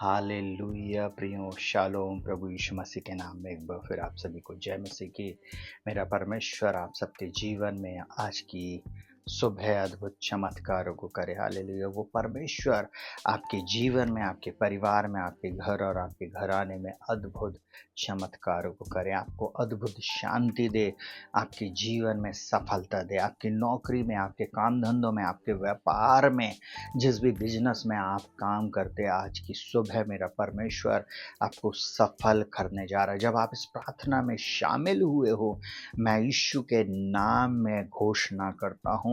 Hallelujah प्रियो shalom प्रभु यीशु मसीह के नाम में एक बार फिर आप सभी को जय मसीह की। मेरा परमेश्वर आप सबके जीवन में आज की सुबह अद्भुत चमत्कारों को करे। हालेलुया। वो परमेश्वर आपके जीवन में, आपके परिवार में, आपके घर और आपके घराने में अद्भुत चमत्कारों को करे, आपको अद्भुत शांति दे, आपके जीवन में सफलता दे, आपकी नौकरी में, आपके काम धंधों में, आपके व्यापार में, जिस भी बिजनेस में आप काम करते, आज की सुबह मेरा परमेश्वर आपको सफल करने जा रहा है। जब आप इस प्रार्थना में शामिल हुए हो, मैं यीशु के नाम में घोषणा करता हूँ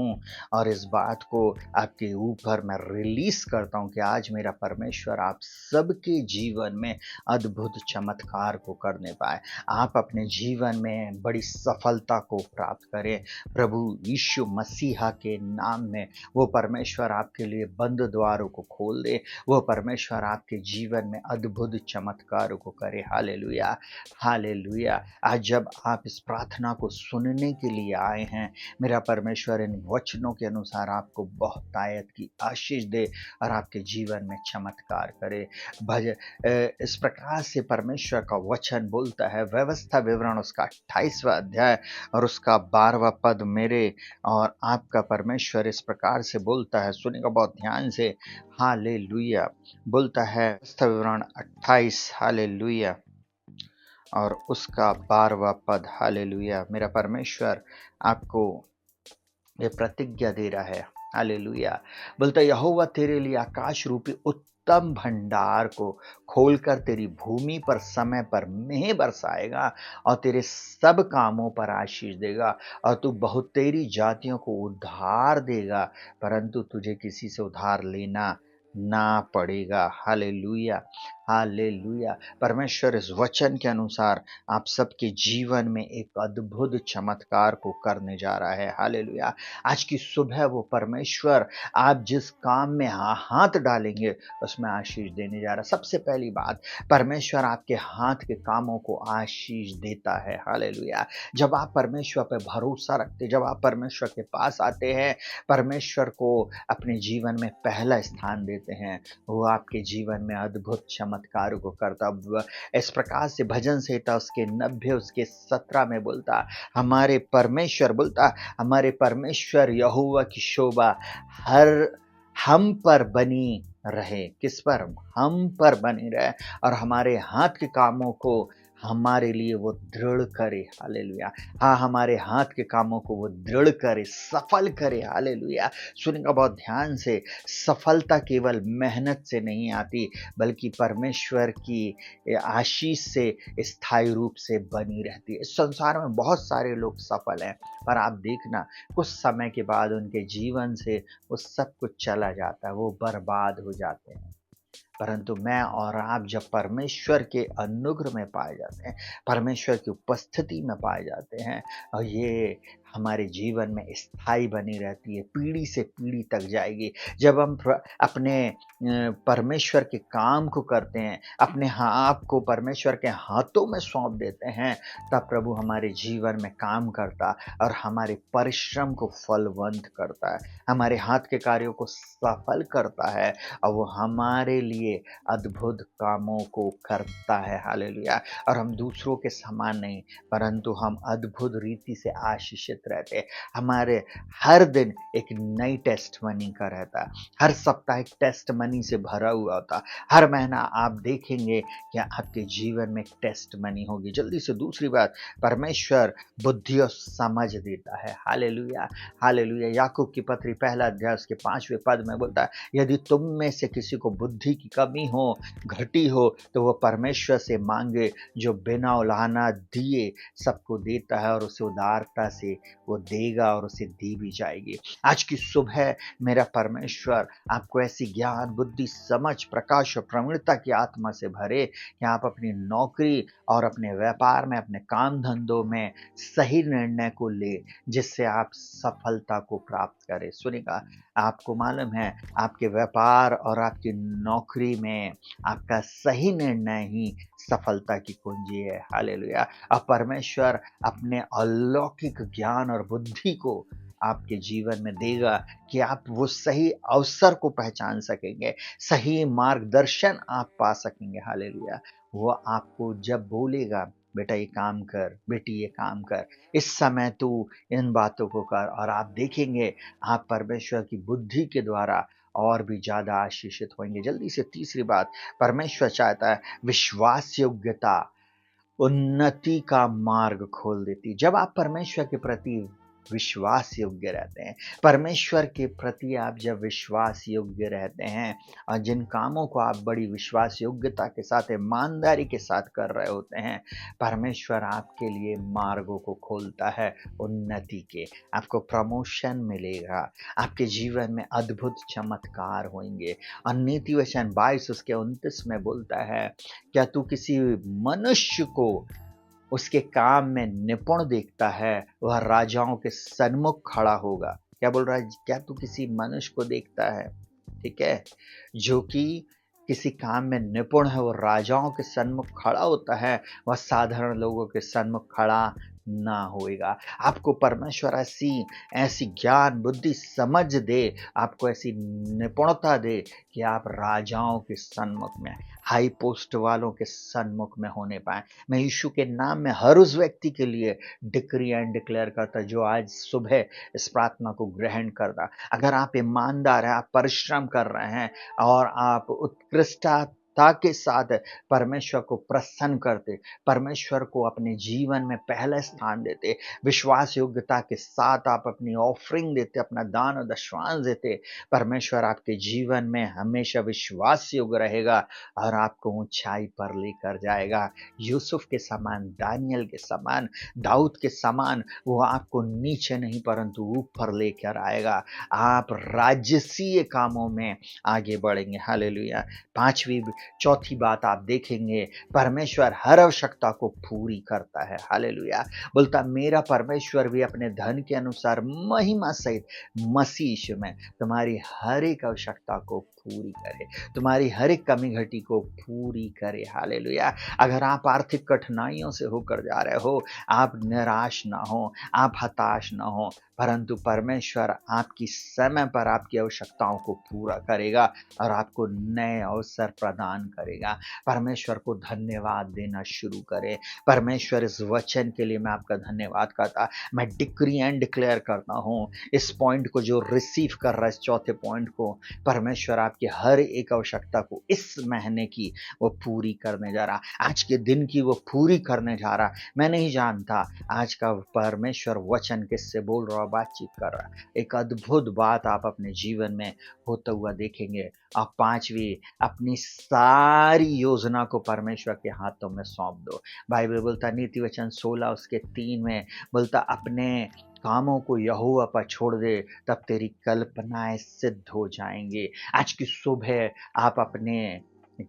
और इस बात को आपके ऊपर मैं रिलीज करता हूँ कि आज मेरा परमेश्वर आप सबके जीवन में अद्भुत चमत्कार को करने पाए, आप अपने जीवन में बड़ी सफलता को प्राप्त करें। प्रभु यीशु मसीहा के नाम में वो परमेश्वर आपके लिए बंद द्वारों को खोल दे, वो परमेश्वर आपके जीवन में अद्भुत चमत्कारों को करे। Hallelujah, hallelujah. आज जब आप इस प्रार्थना को सुनने के लिए आए हैं, मेरा परमेश्वर इन वचनों के अनुसार आपको बहुतायत की आशीष दे और आपके जीवन में चमत्कार करे। इस प्रकार से परमेश्वर का वचन बोलता है, व्यवस्था विवरण उसका 28वां अध्याय और उसका 12वां पद मेरे और आपका परमेश्वर इस प्रकार से बोलता है, सुनिएगा बहुत ध्यान से। हालेलुया। बोलता है व्यवस्था विवरण 28, हालेलुया, और उसका 12वां पद, हालेलुया। मेरा परमेश्वर आपको ये प्रतिज्ञा दे रहा है, हालेलुया। बोलता है, यहोवा तेरे लिए आकाश रूपी उत्तम भंडार को खोलकर तेरी भूमि पर समय पर मेंह बरसाएगा और तेरे सब कामों पर आशीष देगा और तू बहुतेरी जातियों को उद्धार देगा, परंतु तुझे किसी से उधार लेना ना पड़ेगा। Hallelujah, hallelujah. परमेश्वर इस वचन के अनुसार आप सबके जीवन में एक अद्भुत चमत्कार को करने जा रहा है। हालेलुया। आज की सुबह वो परमेश्वर आप जिस काम में हाथ डालेंगे उसमें आशीष देने जा रहा है। सबसे पहली बात, परमेश्वर आपके हाथ के कामों को आशीष देता है। हालेलुया। जब आप परमेश्वर पर भरोसा रखते, जब आप परमेश्वर के पास आते हैं, परमेश्वर को अपने जीवन में पहला स्थान देते हैं, वो आपके जीवन में अद्भुत चमत्कार को करता। इस प्रकार से भजन संहिता उसके 90 उसके 17 में बोलता, हमारे परमेश्वर बोलता, हमारे परमेश्वर यहोवा की शोभा हर हम पर बनी रहे। किस पर? हम पर बनी रहे और हमारे हाथ के कामों को हमारे लिए वो दृढ़ करे। हालेलुया। हाँ, हमारे हाथ के कामों को वो दृढ़ करे, सफल करे। हालेलुया। सुनिएगा बहुत ध्यान से, सफलता केवल मेहनत से नहीं आती, बल्कि परमेश्वर की आशीष से स्थायी रूप से बनी रहती है। इस संसार में बहुत सारे लोग सफल हैं, पर आप देखना कुछ समय के बाद उनके जीवन से वो सब कुछ चला जाता है, वो बर्बाद हो जाते हैं। परंतु मैं और आप जब परमेश्वर के अनुग्रह में पाए जाते हैं, परमेश्वर की उपस्थिति में पाए जाते हैं, और ये हमारे जीवन में स्थायी बनी रहती है, पीढ़ी से पीढ़ी तक जाएगी। जब हम अपने परमेश्वर के काम को करते हैं, अपने आप को परमेश्वर के हाथों में सौंप देते हैं, तब प्रभु हमारे जीवन में काम करता और हमारे परिश्रम को फलवंत करता है, हमारे हाथ के कार्यों को सफल करता है और वो हमारे लिए अद्भुत कामों को करता है। हालेलुया। और हम दूसरों के समान नहीं, परंतु हम अद्भुत रीति से आशीषित रहते हैं। हमारे हर दिन एक नई टेस्ट मनी का रहता है, हर सप्ताह एक टेस्ट मनी से भरा हुआ होता। हर महीना आप देखेंगे कि आपके जीवन में एक टेस्ट मनी होगी। जल्दी से दूसरी बात, परमेश्वर बुद्धि और समझ देता है। Hallelujah, hallelujah. याकूब की पत्री पहला अध्याय उसके 5वें पद में बोलता है, यदि तुम में से किसी को बुद्धि की कमी हो, घटी हो, तो वो परमेश्वर से मांगे जो बिना उलाहना दिए सबको देता है और उसे उदारता से वो देगा और उसे दी भी जाएगी। आज की सुबह मेरा परमेश्वर आपको ऐसी ज्ञान, बुद्धि, समझ, प्रकाश और प्रवीणता की आत्मा से भरे कि आप अपनी नौकरी और अपने व्यापार में, अपने काम धंधों में सही निर्णय को ले, जिससे आप सफलता को प्राप्त करें। सुनिएगा, आपको मालूम है आपके व्यापार और आपकी नौकरी में आपका सही निर्णय ही सफलता की कुंजी है। हालेलुया। अब परमेश्वर अपने अलौकिक ज्ञान और बुद्धि को आपके जीवन में देगा कि आप वो सही अवसर को पहचान सकेंगे, सही मार्गदर्शन आप पा सकेंगे। हालेलुया। वो आपको जब बोलेगा, बेटा ये काम कर, बेटी ये काम कर, इस समय तू इन बातों को कर, और आप देखेंगे आप परमेश्वर की बुद्धि के द्वारा और भी ज्यादा आशीषित होंगे। जल्दी से तीसरी बात, परमेश्वर चाहता है विश्वास योग्यता उन्नति का मार्ग खोल देती। जब आप परमेश्वर के प्रति विश्वास योग्य रहते हैं, परमेश्वर के प्रति आप जब विश्वास योग्य रहते हैं और जिन कामों को आप बड़ी विश्वास योग्यता के साथ, ईमानदारी के साथ कर रहे होते हैं, परमेश्वर आपके लिए मार्गों को खोलता है उन्नति के। आपको प्रमोशन मिलेगा, आपके जीवन में अद्भुत चमत्कार होंगे। और नीति वचन 22 उसके 29 में बोलता है, क्या तू किसी मनुष्य को उसके काम में निपुण देखता है, वह राजाओं के सन्मुख खड़ा होगा। क्या बोल रहा है? क्या तू किसी मनुष्य को देखता है, ठीक है, जो कि किसी काम में निपुण है, वो राजाओं के सन्मुख खड़ा होता है, वह साधारण लोगों के सन्मुख खड़ा ना होएगा। आपको परमेश्वर ऐसी ऐसी ज्ञान बुद्धि समझ दे, आपको ऐसी निपुणता दे कि आप राजाओं के सन्मुख में, हाई पोस्ट वालों के सन्मुख में होने पाए। मैं यीशु के नाम में हर उस व्यक्ति के लिए डिक्री एंड डिक्लेयर करता जो आज सुबह इस प्रार्थना को ग्रहण करता। अगर आप ईमानदार हैं, आप परिश्रम कर रहे हैं और आप उत्कृष्टता के साथ परमेश्वर को प्रसन्न करते, परमेश्वर को अपने जीवन में पहले स्थान देते, विश्वास योग्यता के साथ आप अपनी ऑफरिंग देते, अपना दान और दशवांश देते, परमेश्वर आपके जीवन में हमेशा विश्वास योग्य रहेगा और आपको ऊंचाई पर लेकर जाएगा। यूसुफ के समान, दानियल के समान, दाऊद के समान वो आपको नीचे नहीं परंतु ऊपर लेकर आएगा। आप राजसीय कामों में आगे बढ़ेंगे। हालेलुया। चौथी बात आप देखेंगे, परमेश्वर हर आवश्यकता को पूरी करता है। हालेलुया। बोलता मेरा परमेश्वर भी अपने धन के अनुसार महिमा सहित मसीह यीशु में तुम्हारी हर एक आवश्यकता को पूरी करे, तुम्हारी हर एक कमी घटी को पूरी करे। हालेलुया। अगर आप आर्थिक कठिनाइयों से होकर जा रहे हो, आप निराश ना हो, आप हताश ना हो, परंतु परमेश्वर आपकी समय पर आपकी आवश्यकताओं को पूरा करेगा और आपको नए अवसर प्रदान करेगा। परमेश्वर को धन्यवाद देना शुरू करें। परमेश्वर इस वचन के लिए मैं आपका धन्यवाद करता, मैं डिक्री एंड डिक्लेयर करता हूँ इस पॉइंट को जो रिसीव कर रहा है, इस चौथे पॉइंट को, परमेश्वर आपकी हर एक आवश्यकता को इस महीने की वो पूरी करने जा रहा, आज के दिन की वो पूरी करने जा रहा। मैं नहीं जानता आज का परमेश्वर वचन किससे बोल रहा, बातचीत कर रहा, एक अद्भुत बात आप अपने जीवन में होता हुआ देखेंगे। अब पांचवी, अपनी सारी योजना को परमेश्वर के हाथों में सौंप दो। बाइबल बोलता, नीति वचन 16 उसके 3 में बोलता, अपने कामों को यहोवा पर छोड़ दे, तब तेरी कल्पनाएं सिद्ध हो जाएंगी। आज की सुबह आप अपने,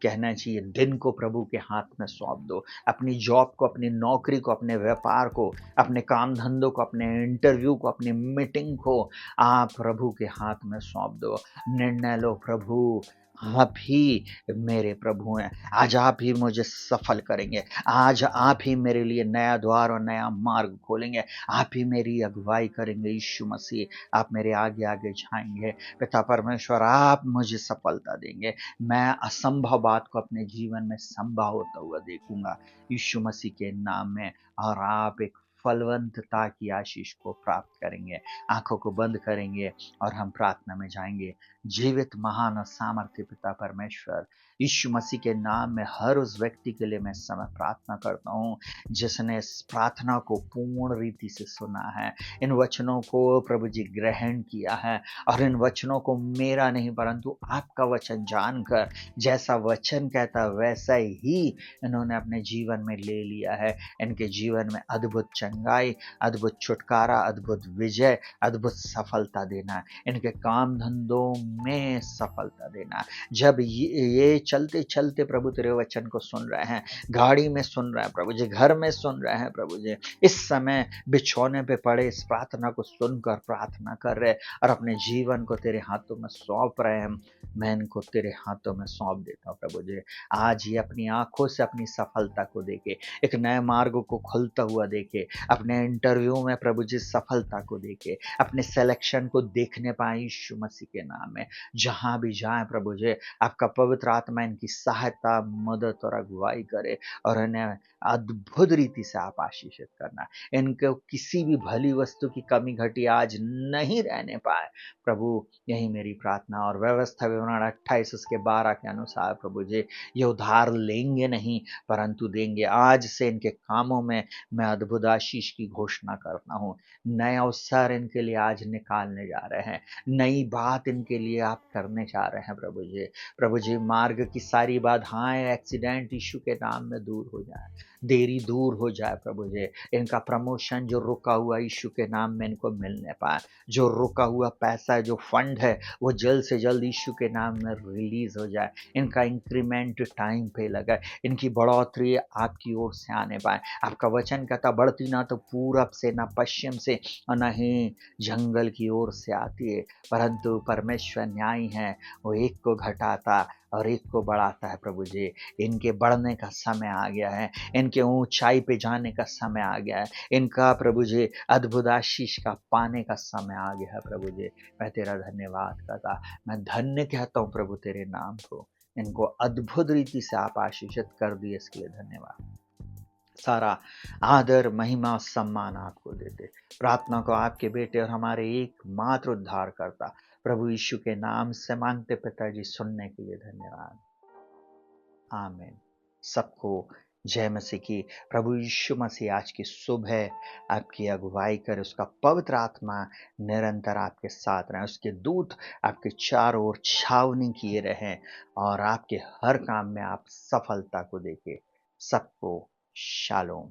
कहना चाहिए, दिन को प्रभु के हाथ में सौंप दो। अपनी जॉब को, अपनी नौकरी को, अपने व्यापार को, अपने काम धंधों को, अपने इंटरव्यू को, अपनी मीटिंग को आप प्रभु के हाथ में सौंप दो। निर्णय लो, प्रभु आप ही मेरे प्रभु हैं, आज आप ही मुझे सफल करेंगे, आज आप ही मेरे लिए नया द्वार और नया मार्ग खोलेंगे, आप ही मेरी अगुवाई करेंगे। यीशु मसीह आप मेरे आगे आगे जाएंगे। पिता परमेश्वर आप मुझे सफलता देंगे, मैं असंभव बात को अपने जीवन में संभव होता हुआ देखूंगा यीशु मसीह के नाम में, और आप एक फलवंतता की आशीष को प्राप्त करेंगे। आंखों को बंद करेंगे और हम प्रार्थना में जाएंगे। जीवित महान और सामर्थ्य पिता परमेश्वर, यीशु मसीह के नाम में हर उस व्यक्ति के लिए मैं समय प्रार्थना करता हूँ जिसने इस प्रार्थना को पूर्ण रीति से सुना है, इन वचनों को प्रभु जी ग्रहण किया है, और इन वचनों को मेरा नहीं परंतु आपका वचन जानकर जैसा वचन कहता वैसा ही इन्होंने अपने जीवन में ले लिया है। इनके जीवन में अद्भुत चंगाई, अद्भुत छुटकारा, अद्भुत विजय, अद्भुत सफलता देना। इनके काम धंधों में सफलता देना। जब ये चलते चलते प्रभु तेरे वचन को सुन रहे हैं, गाड़ी में सुन रहे हैं प्रभु जी, घर में सुन रहे हैं प्रभु जी, इस समय बिछौने पे पड़े इस प्रार्थना को सुनकर प्रार्थना कर रहे और अपने जीवन को तेरे हाथों में सौंप रहे हैं, मैं इनको तेरे हाथों में सौंप देता हूँ प्रभु जी। आज ये अपनी आंखों से अपनी सफलता को देखे, एक नए मार्ग को खुलता हुआ देखे, अपने इंटरव्यू में प्रभु जी सफलता को देखे, अपने सिलेक्शन को देखने पाए यीशु मसीह के नाम में। जहां भी जाए प्रभु जी, आपका पवित्र आत्मा इनकी सहायता, मदद और अगुवाई करे और इन्हें अद्भुत रीति से आप आशीषित करना। इनको किसी भी भली वस्तु की कमी घटी आज नहीं रहने पाए प्रभु, यही मेरी प्रार्थना। और व्यवस्था विवरण 28 उसके 12 के अनुसार प्रभु जी, ये उधार लेंगे नहीं परंतु देंगे। आज से इनके कामों में मैं अद्भुत आशीष की घोषणा करता हूँ। नए अवसर इनके लिए आज निकालने जा रहे हैं, नई बात इनके लिए आप करने जा रहे हैं प्रभु जी। प्रभु जी, मार्ग की सारी बाधाएं, एक्सीडेंट यीशु के नाम में दूर हो जाए, देरी दूर हो जाए प्रभु जी। इनका प्रमोशन जो रुका हुआ यीशु के नाम में इनको मिलने पाए, जो रुका हुआ पैसा है, जो फंड है, वो जल्द से जल्द यीशु के नाम में रिलीज हो जाए। इनका इंक्रीमेंट टाइम पे लगे, इनकी बढ़ोतरी आपकी ओर से आने पाए। आपका वचन कहता, बढ़ती ना तो पूरब से, ना पश्चिम से, और न ही जंगल की ओर से आती है, परंतु परमेश्वर न्यायी है, वो एक को घटाता और एक को बढ़ाता है प्रभु जी। इनके बढ़ने का समय आ गया है, इनके ऊंचाई पे जाने का समय आ गया है, इनका प्रभु जी अद्भुत आशीष का पाने का समय आ गया है प्रभु जी। मैं तेरा धन्यवाद करता, मैं धन्य कहता हूँ प्रभु तेरे नाम को। इनको अद्भुत रीति से आप आशीषित कर दिए, इसके लिए धन्यवाद। सारा आदर, महिमा, सम्मान आपको देते। प्रार्थना को आपके बेटे और हमारे एकमात्र उद्धार करता प्रभु यीशु के नाम से मांगते पिताजी, सुनने के लिए धन्यवाद। आमीन। सबको जय मसीह की। प्रभु यीशु मसीह आज की सुबह आपकी अगुवाई करे, उसका पवित्र आत्मा निरंतर आपके साथ रहे, उसके दूत आपके चारों ओर छावनी किए रहें और आपके हर काम में आप सफलता को देखें। सबको शालोम।